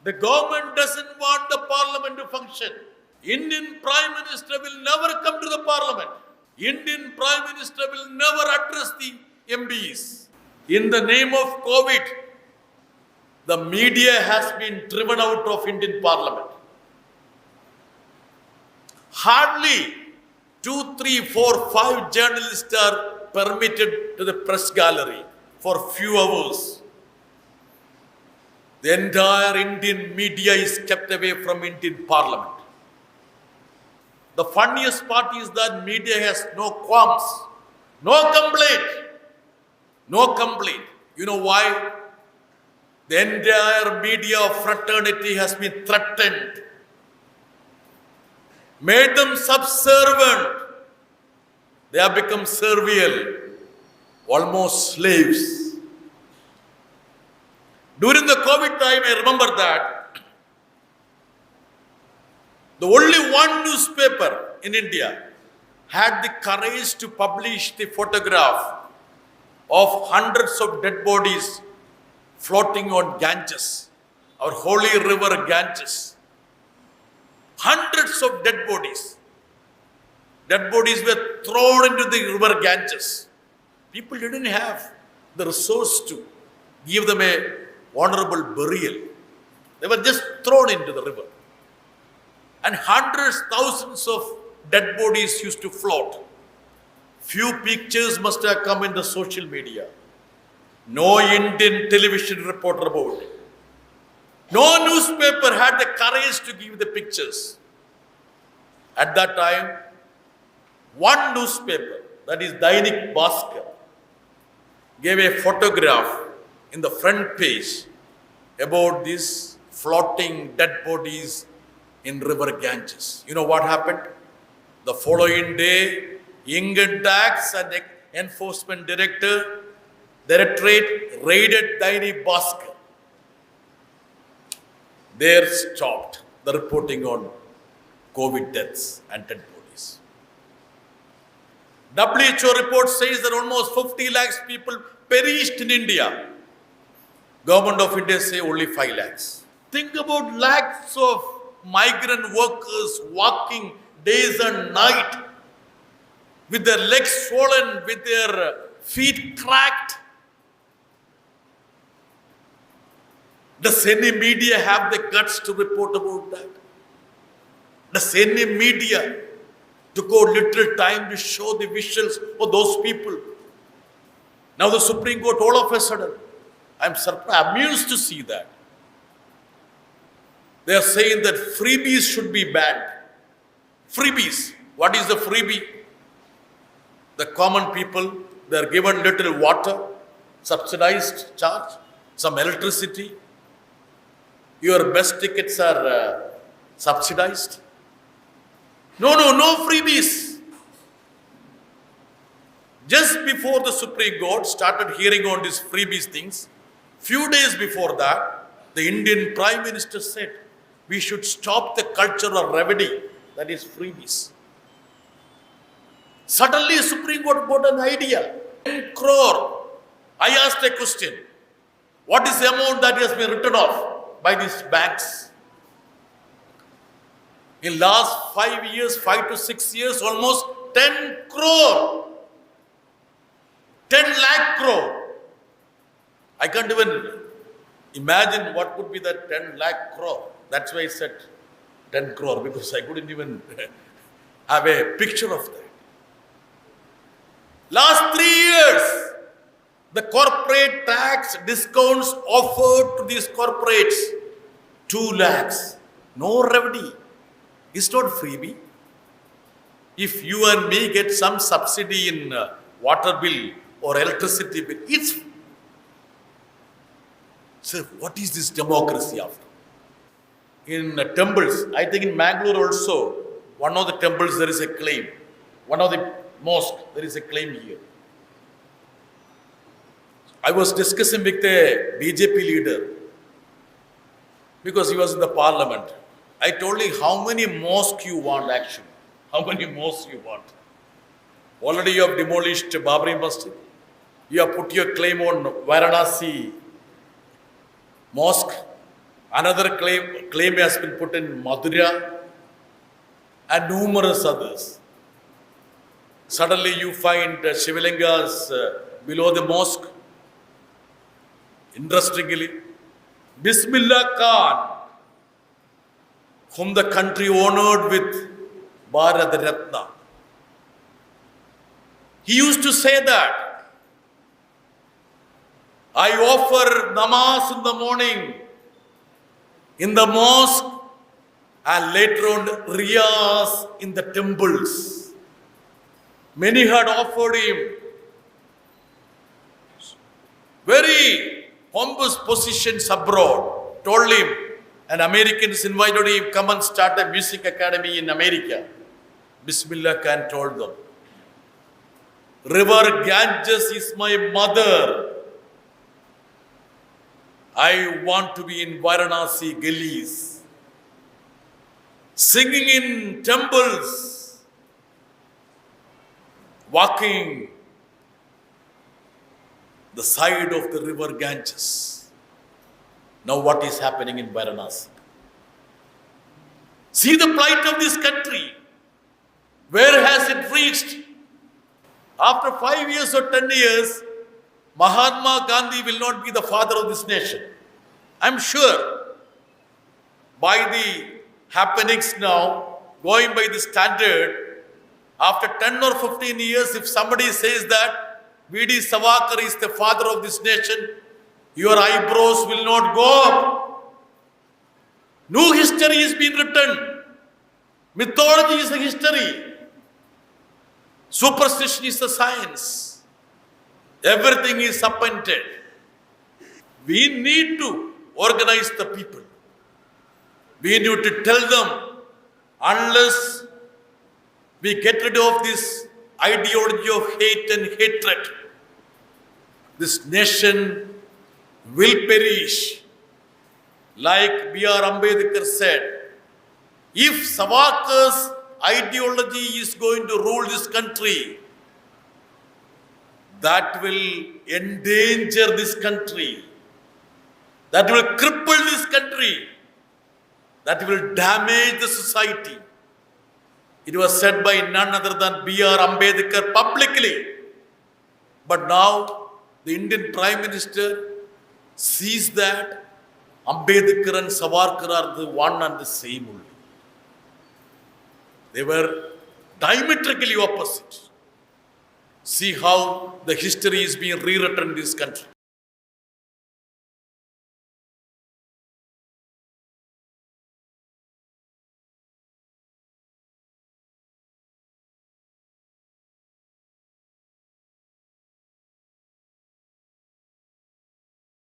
The government doesn't want the parliament to function. Indian Prime Minister will never come to the parliament. Indian Prime Minister will never address the MPs. In the name of COVID, the media has been driven out of Indian parliament. Hardly 2, 3, 4, 5 journalists are permitted to the press gallery for few hours. The entire Indian media is kept away from Indian parliament. The funniest part is that media has no qualms, no complaint. No complaint. You know why? The entire media fraternity has been threatened, made them subservient. They have become servile, almost slaves. During the COVID time, I remember that the only one newspaper in India had the courage to publish the photograph of hundreds of dead bodies floating on Ganges, our holy river Ganges. Hundreds of dead bodies. Dead bodies were thrown into the river Ganges. People didn't have the resource to give them a honorable burial. They were just thrown into the river. And hundreds, thousands of dead bodies used to float. Few pictures must have come in the social media. No Indian television reporter about it. No newspaper had the courage to give the pictures. At that time, one newspaper, that is Dainik Bhaskar, gave a photograph in the front page about these floating dead bodies in river Ganges. You know what happened? The following day, Income Tax and Enforcement Directorate raided Dainik Bhaskar. There stopped the reporting on COVID deaths and dead bodies. WHO report says that almost 50 lakhs people perished in India. Government of India say only 5 lakhs. Think about lakhs of migrant workers walking days and night with their legs swollen, with their feet cracked. Does any media have the guts to report about that? Does any media took out little time to show the visuals of those people? Now the Supreme Court all of a sudden, I'm surprised, amused to see that. They are saying that freebies should be banned. Freebies. What is the freebie? The common people, they are given little water, subsidized charge, some electricity. Your best tickets are subsidized. No freebies. Just before the Supreme Court started hearing on these freebies things, few days before that, the Indian Prime Minister said, we should stop the culture of revenue, that is freebies. Suddenly, Supreme Court got an idea. 10 crore. I asked a question. What is the amount that has been written off by these banks? In last 5 years, 5 to 6 years, almost 10 crore. 10 lakh crore. I can't even imagine what would be that 10 lakh crore. That's why I said 10 crore, because I couldn't even have a picture of that. Last 3 years, the corporate tax discounts offered to these corporates, 2 lakhs. No revenue. It's not freebie. If you and me get some subsidy in water bill or electricity bill, it's... So what is this democracy after? In temples, I think in Mangalore also, one of the temples there is a claim. One of the mosque, there is a claim here. I was discussing with a BJP leader because he was in the parliament. I told him how many mosques you want actually. How many mosques you want. Already you have demolished Babri Masjid. You have put your claim on Varanasi mosque. Another claim has been put in Madhura and numerous others. Suddenly you find Shivalingas below the mosque. Interestingly, Bismillah Khan, whom the country honored with Bharat Ratna, he used to say that I offer namaz in the morning in the mosque and later on riyas in the temples. Many had offered him very pompous positions abroad, told him, and Americans invited him, come and start a music academy in America. Bismillah Khan told them, River Ganges is my mother. I want to be in Varanasi gullies, singing in temples, walking the side of the river Ganges. Now what is happening in Varanasi? See the plight of this country. Where has it reached? After 5 years or 10 years, Mahatma Gandhi will not be the father of this nation. I'm sure by the happenings now, going by the standard, after 10 or 15 years, if somebody says that V.D. Savarkar is the father of this nation, your eyebrows will not go up. New history is being written. Mythology is a history. Superstition is a science. Everything is appointed. We need to organize the people. We need to tell them, unless we get rid of this ideology of hate and hatred, this nation will perish. Like B.R. Ambedkar said, if Savarkar's ideology is going to rule this country, that will endanger this country, that will cripple this country, that will damage the society. It was said by none other than B.R. Ambedkar publicly. But now the Indian Prime Minister sees that Ambedkar and Savarkar are the one and the same only. They were diametrically opposite. See how the history is being rewritten in this country.